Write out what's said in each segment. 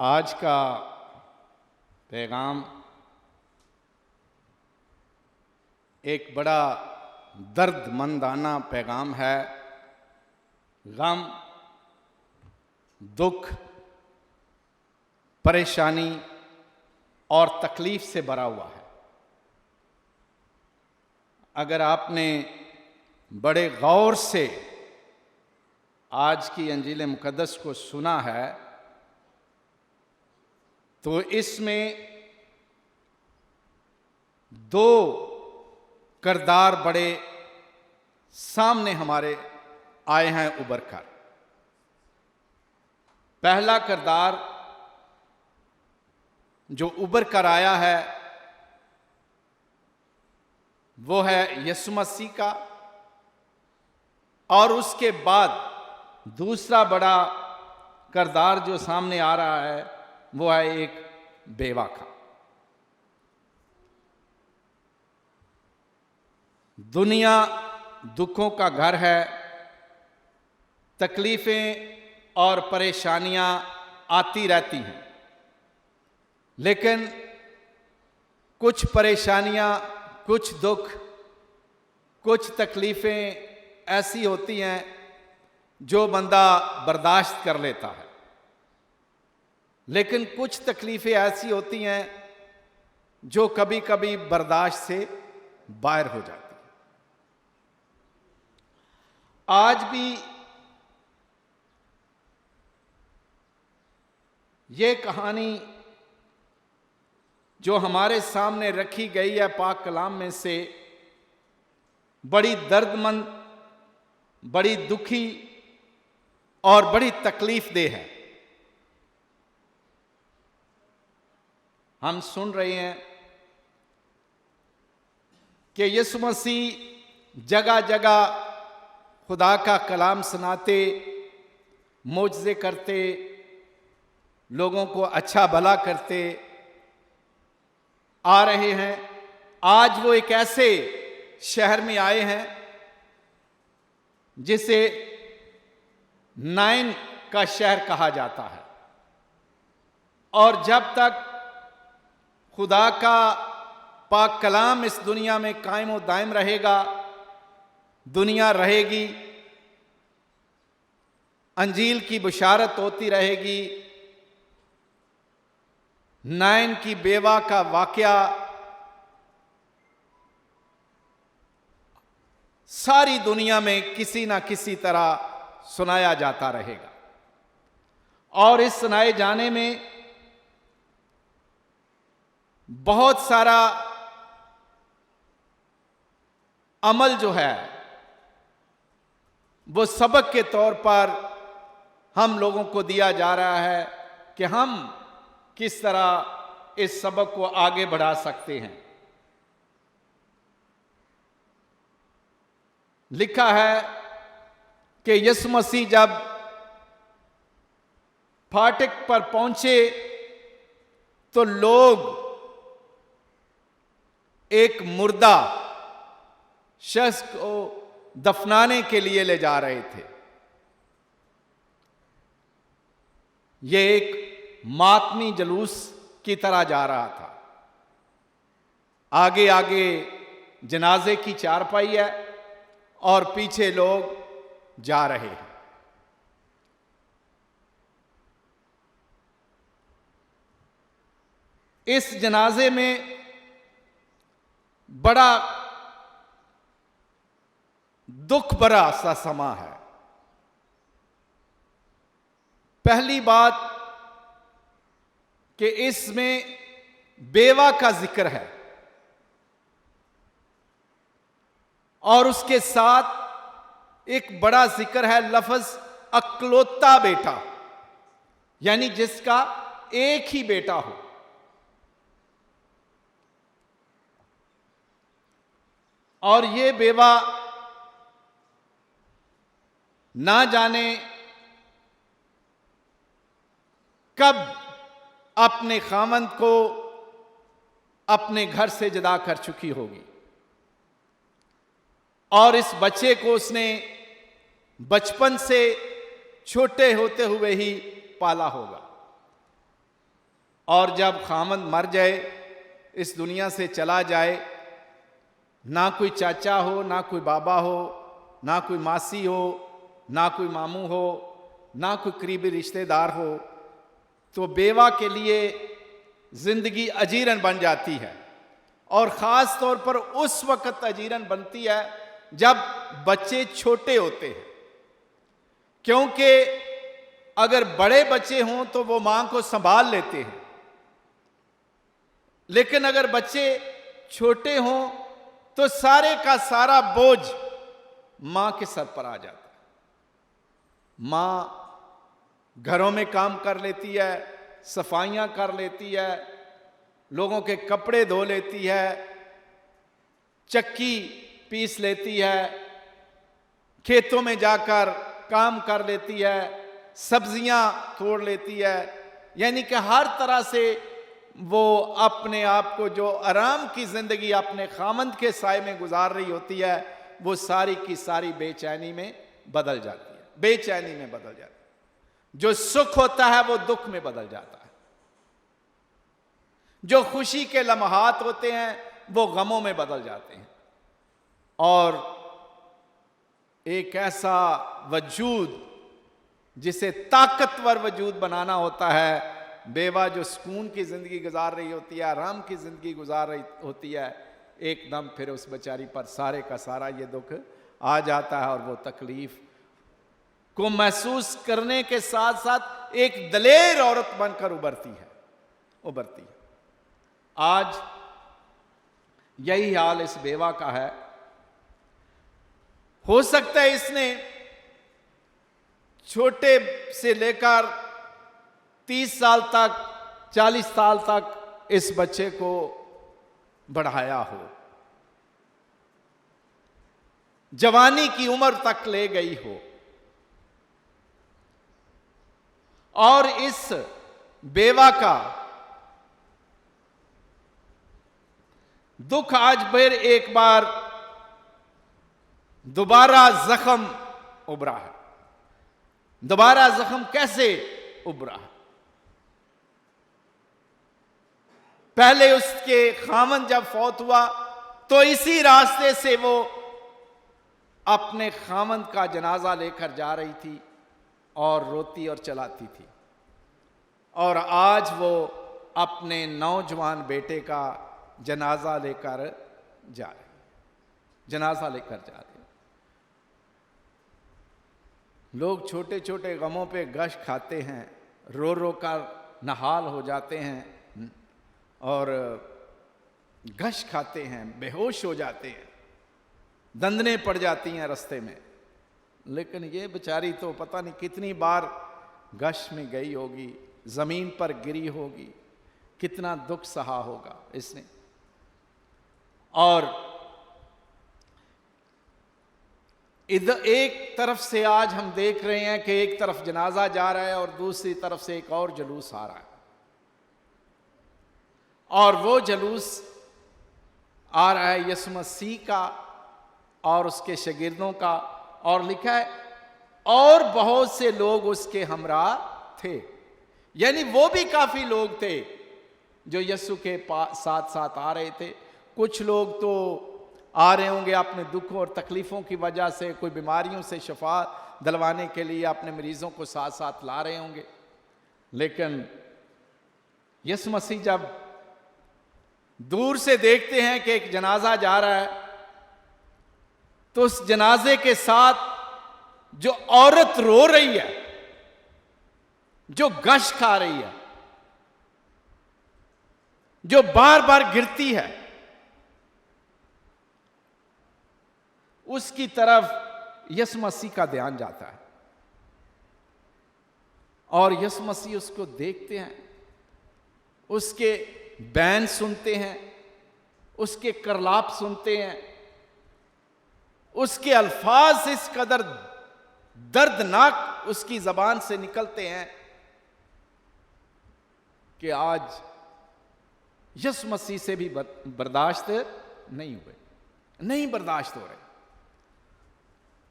आज का पैगाम एक बड़ा दर्दमंदाना पैगाम है। गम, दुख, परेशानी और तकलीफ से भरा हुआ है। अगर आपने बड़े गौर से आज की अंजील मुक़द्दस को सुना है तो इसमें दो किरदार बड़े सामने हमारे आए हैं उभर कर। पहला किरदार जो उभर कर आया है वो है यीशु मसीह का, और उसके बाद दूसरा बड़ा किरदार जो सामने आ रहा है वो है एक बेवा का। दुनिया दुखों का घर है, तकलीफें और परेशानियां आती रहती हैं, लेकिन कुछ परेशानियां, कुछ दुख, कुछ तकलीफें ऐसी होती हैं जो बंदा बर्दाश्त कर लेता है, लेकिन कुछ तकलीफें ऐसी होती हैं जो कभी कभी बर्दाश्त से बाहर हो जाती हैं। आज भी ये कहानी जो हमारे सामने रखी गई है पाक कलाम में से बड़ी दर्दमंद, बड़ी दुखी और बड़ी तकलीफ देह है। हम सुन रहे हैं कि यीशु मसीह जगह जगह खुदा का कलाम सुनाते, मोजज़े करते, लोगों को अच्छा भला करते आ रहे हैं। आज वो एक ऐसे शहर में आए हैं जिसे नाइन का शहर कहा जाता है, और जब तक खुदा का पाक कलाम इस दुनिया में कायम और दायम रहेगा, दुनिया रहेगी, अंजील की बशारत होती रहेगी, नाइन की बेवा का वाकया सारी दुनिया में किसी ना किसी तरह सुनाया जाता रहेगा। और इस सुनाए जाने में बहुत सारा अमल जो है वो सबक के तौर पर हम लोगों को दिया जा रहा है कि हम किस तरह इस सबक को आगे बढ़ा सकते हैं। लिखा है कि यीशु मसीह जब फाटक पर पहुंचे तो लोग एक मुर्दा शख्स को दफनाने के लिए ले जा रहे थे। यह एक मातमी जुलूस की तरह जा रहा था। आगे आगे जनाजे की चारपाई है और पीछे लोग जा रहे हैं। इस जनाजे में बड़ा दुख भरा सा समा है। पहली बात कि इसमें बेवा का जिक्र है और उसके साथ एक बड़ा जिक्र है लफ्ज अकलौता बेटा, यानी जिसका एक ही बेटा हो। और ये बेवा ना जाने कब अपने खामंद को अपने घर से जुदा कर चुकी होगी, और इस बच्चे को उसने बचपन से छोटे होते हुए ही पाला होगा। और जब खामंद मर जाए, इस दुनिया से चला जाए, ना कोई चाचा हो, ना कोई बाबा हो, ना कोई मासी हो, ना कोई मामू हो, ना कोई करीबी रिश्तेदार हो, तो बेवा के लिए जिंदगी अजीरन बन जाती है। और ख़ास तौर पर उस वक़्त अजीरन बनती है जब बच्चे छोटे होते हैं, क्योंकि अगर बड़े बच्चे हों तो वो मां को संभाल लेते हैं, लेकिन अगर बच्चे छोटे हों तो सारे का सारा बोझ मां के सर पर आ जाता है। मां घरों में काम कर लेती है, सफाइयां कर लेती है, लोगों के कपड़े धो लेती है, चक्की पीस लेती है, खेतों में जाकर काम कर लेती है, सब्जियां तोड़ लेती है, यानी कि हर तरह से वो अपने आप को, जो आराम की जिंदगी अपने खामंद के साए में गुजार रही होती है, वो सारी की सारी बेचैनी में बदल जाती है, बेचैनी में बदल जाती है। जो सुख होता है वो दुख में बदल जाता है, जो खुशी के लम्हात होते हैं वो गमों में बदल जाते हैं। और एक ऐसा वजूद जिसे ताकतवर वजूद बनाना होता है, बेवा जो सुकून की जिंदगी गुजार रही होती है, आराम की जिंदगी गुजार रही होती है, एकदम फिर उस बेचारी पर सारे का सारा ये दुख आ जाता है और वो तकलीफ को महसूस करने के साथ साथ एक दलेर औरत बनकर उभरती है। आज यही हाल इस बेवा का है। हो सकता है इसने छोटे से लेकर 30 साल तक, 40 साल तक इस बच्चे को बढ़ाया हो, जवानी की उम्र तक ले गई हो, और इस बेवा का दुख आज फिर एक बार दोबारा जख्म उभरा है। दोबारा जख्म कैसे उभरा है? पहले उसके खामन जब फौत हुआ तो इसी रास्ते से वो अपने खामन का जनाजा लेकर जा रही थी और रोती और चलाती थी, और आज वो अपने नौजवान बेटे का जनाजा लेकर जा रही है। लोग छोटे छोटे गमों पे गश खाते हैं, रो रो कर नहाल हो जाते हैं और गश खाते हैं, बेहोश हो जाते हैं, दंदने पड़ जाती हैं रास्ते में। लेकिन ये बेचारी तो पता नहीं कितनी बार गश में गई होगी, जमीन पर गिरी होगी, कितना दुख सहा होगा इसने। और इधर एक तरफ से आज हम देख रहे हैं कि एक तरफ जनाजा जा रहा है और दूसरी तरफ से एक और जुलूस आ रहा है, और वो जुलूस आ रहा है यीशु मसीह का और उसके शागिर्दों का, और लिखा है और बहुत से लोग उसके हमरा थे। यानी वो भी काफी लोग थे जो यीशु के साथ साथ आ रहे थे। कुछ लोग तो आ रहे होंगे अपने दुखों और तकलीफों की वजह से, कोई बीमारियों से शफा दिलवाने के लिए अपने मरीजों को साथ साथ ला रहे होंगे। लेकिन यीशु मसीह जब दूर से देखते हैं कि एक जनाजा जा रहा है, तो उस जनाजे के साथ जो औरत रो रही है, जो गश खा रही है, जो बार बार गिरती है, उसकी तरफ यीशु मसीह का ध्यान जाता है और यीशु मसीह उसको देखते हैं, उसके बैन सुनते हैं, उसके करलाप सुनते हैं, उसके अल्फाज इस कदर दर्दनाक उसकी जबान से निकलते हैं कि आज यीशु मसीह से भी बर्दाश्त नहीं बर्दाश्त हो रहे।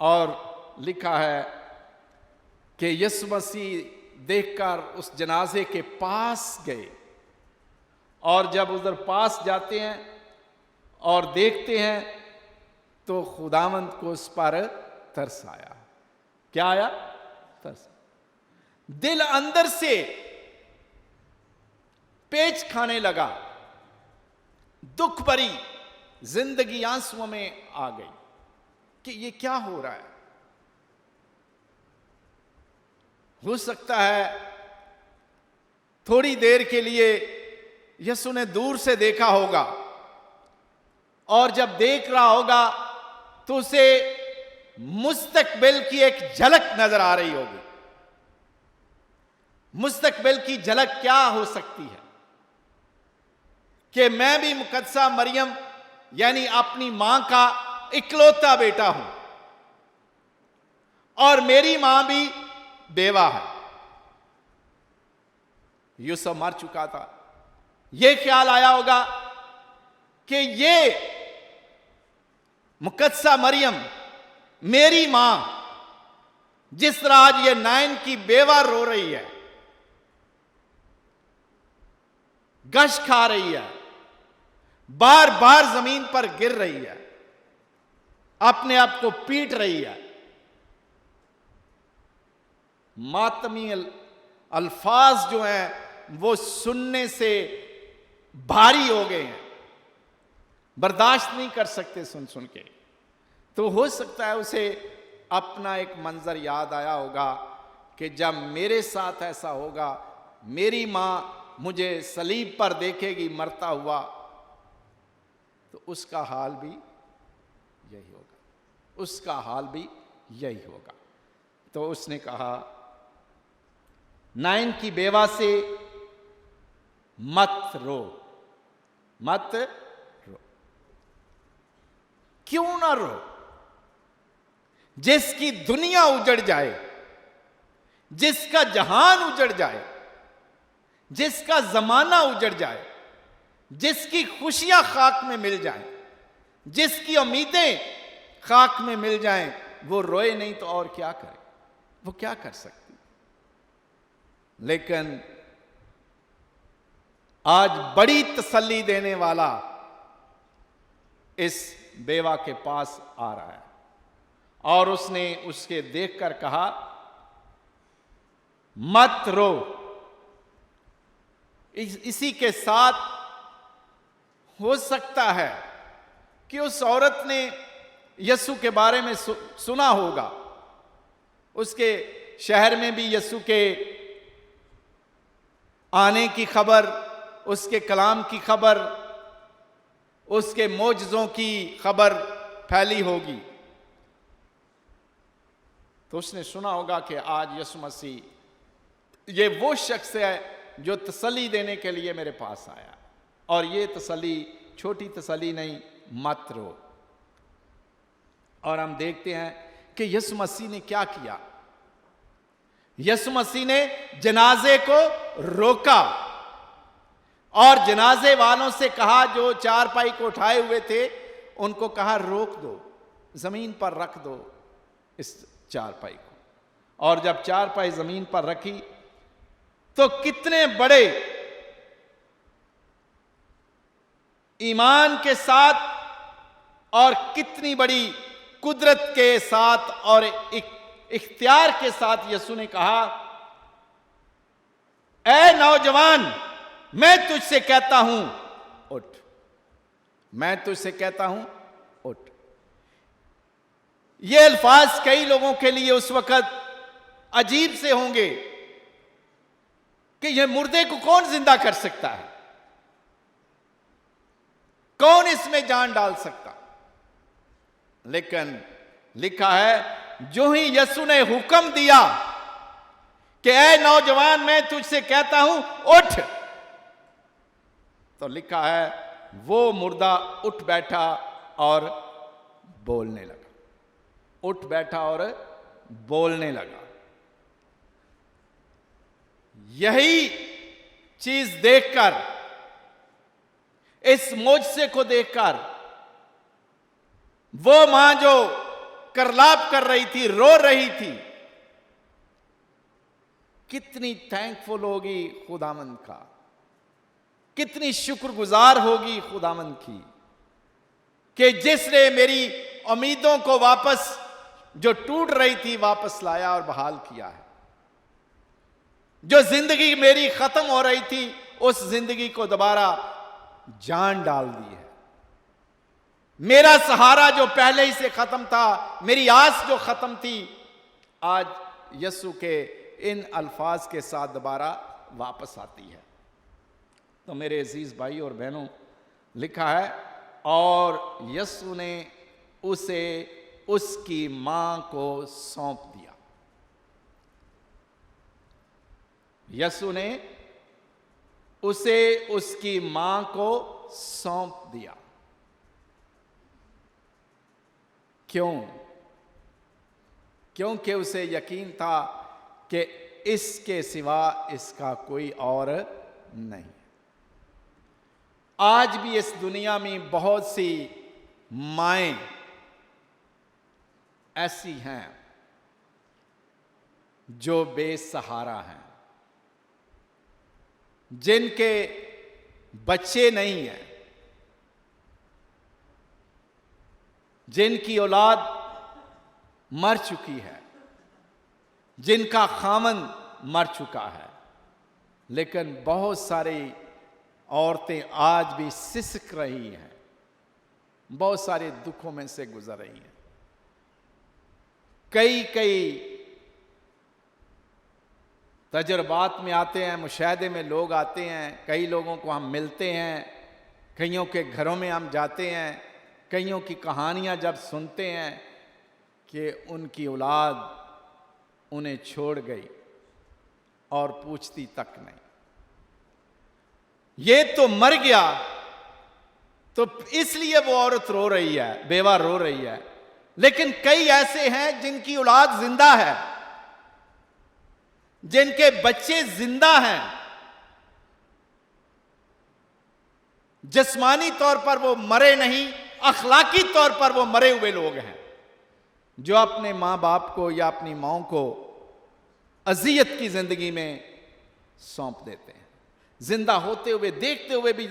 और लिखा है कि यीशु मसीह देखकर उस जनाजे के पास गए और जब उधर पास जाते हैं और देखते हैं तो खुदावंद को उस पर तरस आया। क्या आया? तरस। दिल अंदर से पेच खाने लगा, दुख भरी जिंदगी आंसुओं में आ गई कि ये क्या हो रहा है। हो सकता है थोड़ी देर के लिए यीशु ने दूर से देखा होगा, और जब देख रहा होगा तो उसे मुस्तकबिल की एक झलक नजर आ रही होगी। मुस्तकबिल की झलक क्या हो सकती है कि मैं भी मुकद्दसा मरियम यानी अपनी मां का इकलौता बेटा हूं और मेरी मां भी बेवा है। यूसुफ मर चुका था। यह ख्याल आया होगा कि ये मुकद्दसा मरियम मेरी मां, जिस तरह आज ये नाइन की बेवा रो रही है, गश खा रही है, बार बार जमीन पर गिर रही है, अपने आप को पीट रही है, मातमी अल्फाज जो हैं वो सुनने से भारी हो गए हैं, बर्दाश्त नहीं कर सकते सुन सुन के। तो हो सकता है उसे अपना एक मंजर याद आया होगा कि जब मेरे साथ ऐसा होगा, मेरी मां मुझे सलीब पर देखेगी मरता हुआ, तो उसका हाल भी यही होगा, उसका हाल भी यही होगा। तो उसने कहा, नाइन की बेवा से मत रो, मत रो। क्यों ना रो? जिसकी दुनिया उजड़ जाए, जिसका जहान उजड़ जाए, जिसका जमाना उजड़ जाए, जिसकी खुशियां खाक में मिल जाएं, जिसकी उम्मीदें खाक में मिल जाएं, वो रोए नहीं तो और क्या करे? वो क्या कर सकती? लेकिन आज बड़ी तसल्ली देने वाला इस बेवा के पास आ रहा है और उसने उसके देखकर कहा, मत रो। इसी के साथ हो सकता है कि उस औरत ने यीशु के बारे में सुना होगा, उसके शहर में भी यीशु के आने की खबर, उसके कलाम की खबर, उसके मोजज़ों की खबर फैली होगी। तो उसने सुना होगा कि आज यीशु मसीह ये वो शख्स है जो तसल्ली देने के लिए मेरे पास आया, और ये तसल्ली छोटी तसल्ली नहीं, मत रो। और हम देखते हैं कि यीशु मसीह ने क्या किया। यीशु मसीह ने जनाजे को रोका और जनाजे वालों से कहा, जो चारपाई को उठाए हुए थे, उनको कहा रोक दो, जमीन पर रख दो इस चारपाई को। और जब चारपाई जमीन पर रखी तो कितने बड़े ईमान के साथ और कितनी बड़ी कुदरत के साथ और इख्तियार के साथ यीशु ने कहा, ऐ नौजवान, मैं तुझसे कहता हूं उठ, मैं तुझसे कहता हूं उठ। ये अल्फाज कई लोगों के लिए उस वक्त अजीब से होंगे कि यह मुर्दे को कौन जिंदा कर सकता है, कौन इसमें जान डाल सकता। लेकिन लिखा है, जो ही यीशु ने हुक्म दिया कि ऐ नौजवान, मैं तुझसे कहता हूं उठ, तो लिखा है वो मुर्दा उठ बैठा और बोलने लगा, उठ बैठा और बोलने लगा। यही चीज देखकर, इस मोजसे को देखकर, वो मां जो करलाप कर रही थी, रो रही थी, कितनी थैंकफुल होगी खुदावंद का कितनी शुक्रगुजार होगी खुदावंद की कि जिसने मेरी उम्मीदों को वापस, जो टूट रही थी, वापस लाया और बहाल किया है। जो जिंदगी मेरी खत्म हो रही थी, उस जिंदगी को दोबारा जान डाल दी है। मेरा सहारा जो पहले ही से खत्म था, मेरी आस जो खत्म थी, आज यीशु के इन अल्फाज के साथ दोबारा वापस आती है। तो मेरे अजीज भाई और बहनों, लिखा है और यीशु ने उसे उसकी मां को सौंप दिया। यीशु ने उसे उसकी मां को सौंप दिया। क्यों? क्योंकि उसे यकीन था कि इसके सिवा इसका कोई और नहीं। आज भी इस दुनिया में बहुत सी माएं ऐसी हैं जो बेसहारा हैं, जिनके बच्चे नहीं हैं, जिनकी औलाद मर चुकी है, जिनका खामन मर चुका है, लेकिन बहुत सारी औरतें आज भी सिसक रही हैं, बहुत सारे दुखों में से गुजर रही हैं। कई तजुर्बात में आते हैं, मुशाहदे में लोग आते हैं, कई लोगों को हम मिलते हैं, कईयों के घरों में हम जाते हैं, कईयों की कहानियां जब सुनते हैं कि उनकी औलाद उन्हें छोड़ गई और पूछती तक नहीं। ये तो मर गया, तो इसलिए वो औरत रो रही है, बेवा रो रही है। लेकिन कई ऐसे हैं जिनकी औलाद जिंदा है, जिनके बच्चे जिंदा हैं, जिस्मानी तौर पर वो मरे नहीं, अखलाकी तौर पर वो मरे हुए लोग हैं, जो अपने मां बाप को या अपनी माओ को अजियत की जिंदगी में सौंप देते हैं। जिंदा होते हुए, देखते हुए भी,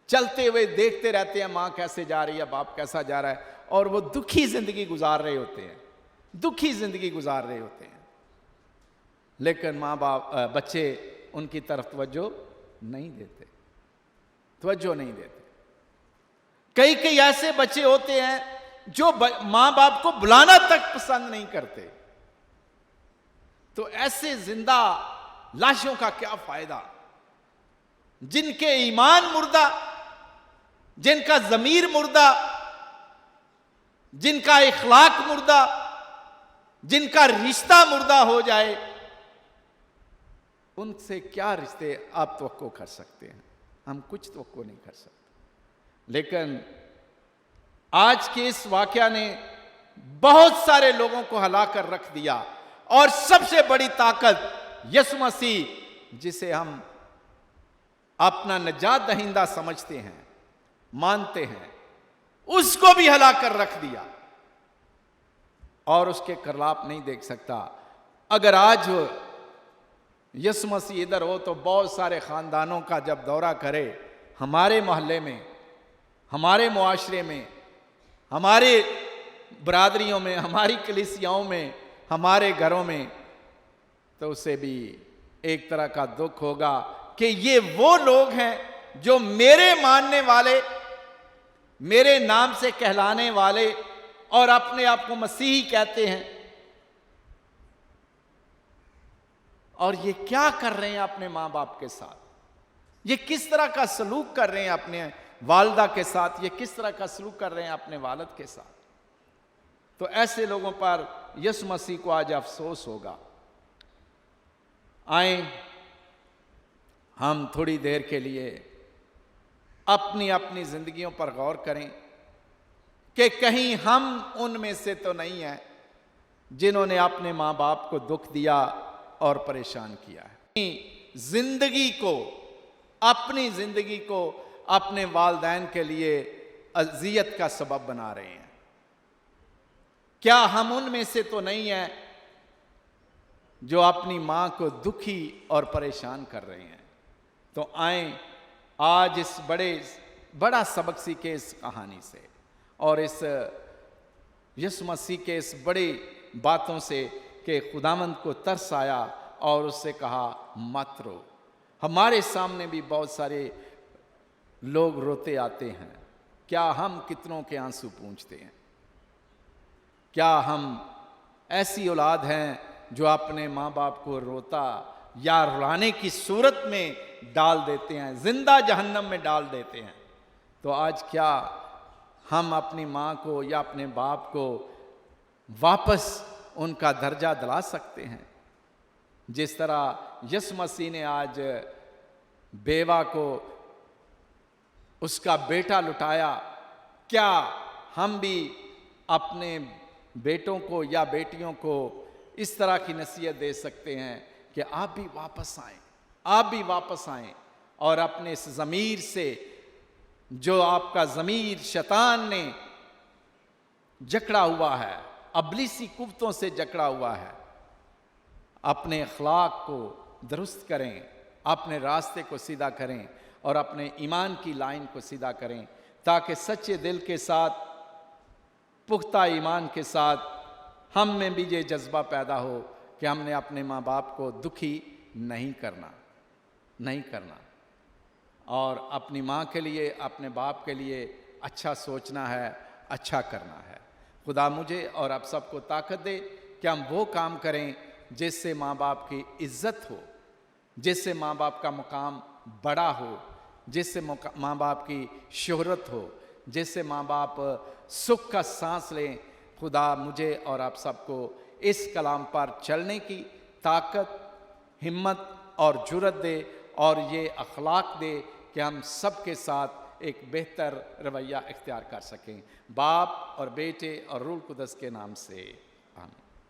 चलते हुए देखते रहते हैं मां कैसे जा रही है, बाप कैसा जा रहा है, और वो दुखी जिंदगी गुजार रहे होते हैं, दुखी जिंदगी गुजार रहे होते हैं। लेकिन मां बाप, बच्चे उनकी तरफ तवज्जो नहीं देते, तवज्जो नहीं देते। कई ऐसे बच्चे होते हैं जो मां बाप को बुलाना तक पसंद नहीं करते। तो ऐसे जिंदा लाशों का क्या फायदा, जिनके ईमान मुर्दा, जिनका जमीर मुर्दा, जिनका इखलाक मुर्दा, जिनका रिश्ता मुर्दा हो जाए, उनसे क्या रिश्ते आप तवक्को कर सकते हैं? हम कुछ तवक्को नहीं कर सकते। लेकिन आज के इस वाकया ने बहुत सारे लोगों को हिला कर रख दिया, और सबसे बड़ी ताकत यीशु मसीह, जिसे हम अपना निजात दहिंदा समझते हैं, मानते हैं, उसको भी हिला कर रख दिया और उसके खिलाफ नहीं देख सकता। अगर आज यीशु मसीह इधर हो तो बहुत सारे खानदानों का जब दौरा करे, हमारे मोहल्ले में, हमारे मुआशरे में, हमारे बरादरियों में, हमारी कलीसियाओं में, हमारे घरों में, तो उसे भी एक तरह का दुख होगा कि ये वो लोग हैं जो मेरे मानने वाले, मेरे नाम से कहलाने वाले और अपने आप को मसीही कहते हैं, और ये क्या कर रहे हैं अपने मां बाप के साथ, ये किस तरह का सलूक कर रहे हैं अपने वालदा के साथ, ये किस तरह का सलूक कर रहे हैं अपने वालिद के साथ। तो ऐसे लोगों पर यीशु मसीह को आज अफसोस होगा। आए हम थोड़ी देर के लिए अपनी अपनी जिंदगियों पर गौर करें कि कहीं हम उनमें से तो नहीं हैं जिन्होंने अपने मां बाप को दुख दिया और परेशान किया है। जिंदगी को, अपनी जिंदगी को अपने वालिदैन के लिए अजियत का सबब बना रहे हैं। क्या हम उनमें से तो नहीं हैं जो अपनी मां को दुखी और परेशान कर रहे हैं? तो आए आज इस बड़ा सबक सीखे इस कहानी से और इस यीशु मसीह के इस बड़ी बातों से कि खुदावंद को तरस आया और उससे कहा मत रो। हमारे सामने भी बहुत सारे लोग रोते आते हैं, क्या हम कितनों के आंसू पूंछते हैं? क्या हम ऐसी औलाद हैं जो अपने माँ बाप को रोता या रुलाने की सूरत में डाल देते हैं, जिंदा जहन्नम में डाल देते हैं? तो आज क्या हम अपनी माँ को या अपने बाप को वापस उनका दर्जा दिला सकते हैं? जिस तरह यीशु मसीह ने आज बेवा को उसका बेटा लुटाया, क्या हम भी अपने बेटों को या बेटियों को इस तरह की नसीहत दे सकते हैं कि आप भी वापस आएं, आप भी वापस आएं और अपने इस ज़मीर से, जो आपका ज़मीर शैतान ने जकड़ा हुआ है, अबलीसी कुव्वतों से जकड़ा हुआ है, अपने अखलाक को दुरुस्त करें, अपने रास्ते को सीधा करें और अपने ईमान की लाइन को सीधा करें, ताकि सच्चे दिल के साथ, पुख्ता ईमान के साथ हम में भी ये जज्बा पैदा हो कि हमने अपने माँ बाप को दुखी नहीं करना और अपनी माँ के लिए, अपने बाप के लिए अच्छा सोचना है, अच्छा करना है। खुदा मुझे और आप सबको ताकत दे कि हम वो काम करें जिससे माँ बाप की इज्जत हो, जिससे माँ बाप का मुकाम बड़ा हो, जिससे माँ बाप की शोहरत हो, जिससे माँ बाप सुख का सांस लें। खुदा मुझे और आप सबको इस कलाम पर चलने की ताकत, हिम्मत और जुर्रत दे और ये अखलाक दे कि हम सबके साथ एक बेहतर रवैया इख्तियार कर सकें। बाप और बेटे और रूह कुदस के नाम से आमीन।